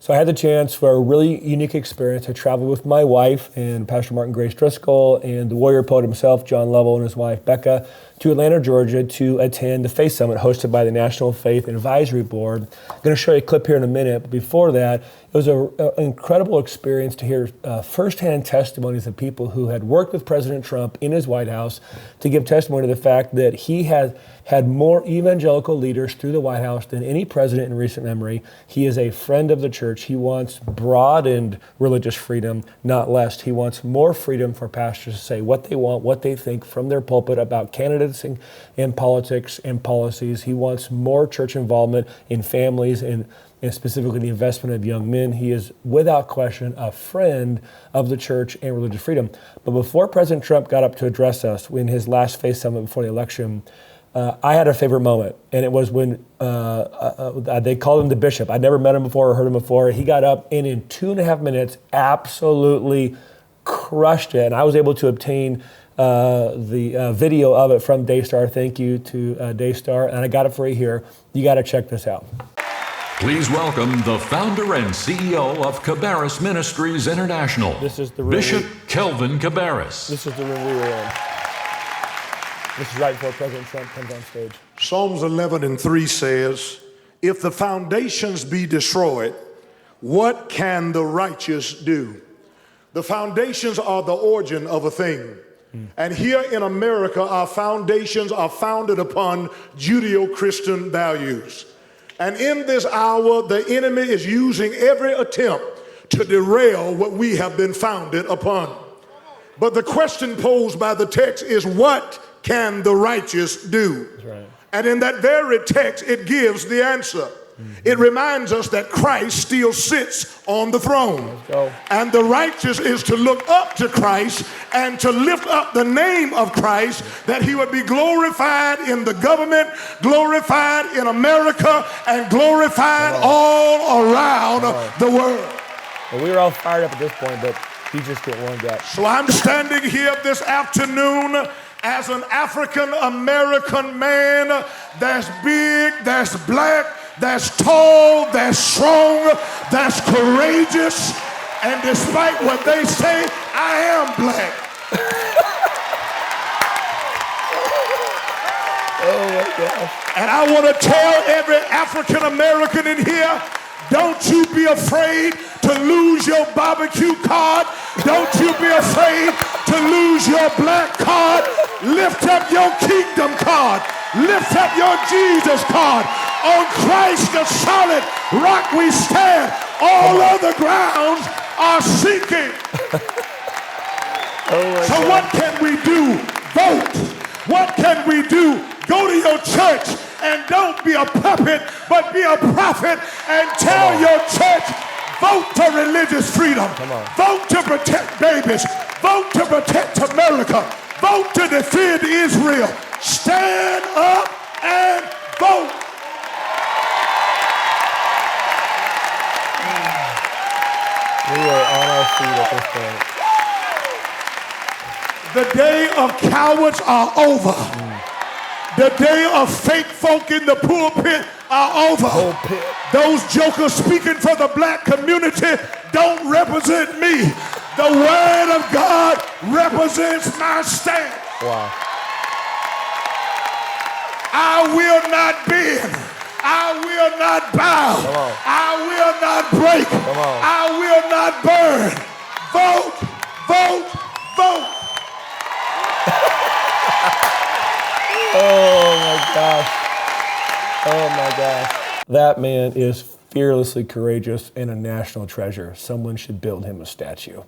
So I had the chance for a really unique experience. I traveled with my wife and Pastor Martin Grace Driscoll and the warrior poet himself, John Lovell, and his wife, Becca, to Atlanta, Georgia to attend the Faith Summit hosted by the National Faith Advisory Board. I'm going to show you a clip here in a minute, but before that, it was an incredible experience to hear firsthand testimonies of people who had worked with President Trump in his White House to give testimony to the fact that he had more evangelical leaders through the White House than any president in recent memory. He is a friend of the church. He wants broadened religious freedom, not less. He wants more freedom for pastors to say what they want, what they think from their pulpit about candidates and politics and policies. He wants more church involvement in families and specifically the investment of young men. He is, without question, a friend of the church and religious freedom. But before President Trump got up to address us in his last Faith Summit before the election, I had a favorite moment, and it was when they called him the bishop. I'd never met him before or heard him before. He got up and in 2.5 minutes absolutely crushed it, and I was able to obtain the video of it from DayStar. Thank you to DayStar, and I got it for you here. You got to check this out. Please welcome the founder and CEO of Cobaris Ministries International, This is the room Bishop Kelvin Cobaris. This is the room we were in. This is right before President Trump comes on stage. Psalms 11:3 says, if the foundations be destroyed, what can the righteous do? The foundations are the origin of a thing. And here in America, our foundations are founded upon Judeo-Christian values. And in this hour, the enemy is using every attempt to derail what we have been founded upon. But the question posed by the text is, what can the righteous do? That's right. And in that very text, it gives the answer. It reminds us that Christ still sits on the throne. Let's go. And the righteous is to look up to Christ and to lift up the name of Christ, that he would be glorified in the government, glorified in America, and glorified all around the world. Well, we were all fired up at this point, but he just getting warmed up. So I'm standing here this afternoon as an African American man that's big, that's black, that's tall, that's strong, that's courageous, and despite what they say, I am black. Oh my gosh. And I want to tell every African American in here, don't you be afraid to lose your barbecue card. Don't you be afraid to lose your black card. Lift up your kingdom card. Lift up your Jesus card. On Christ the solid rock we stand. All other grounds are sinking. So what can we do? Vote. What can we do? Go to your church and don't be a puppet, but be a prophet and tell your church, vote for religious freedom. Vote to protect babies. Vote to protect America. Vote to defend Israel. Stand up and vote. We are on our feet at this point. The day of cowards are over. The day of fake folk in the pulpit are over. Those jokers speaking for the black community don't represent me. The word of God represents my stand. Wow. I will not bend. I will not bow. I will not break. I will not burn. Vote, vote, vote. Oh my gosh. Oh my gosh. That man is fearlessly courageous and a national treasure. Someone should build him a statue.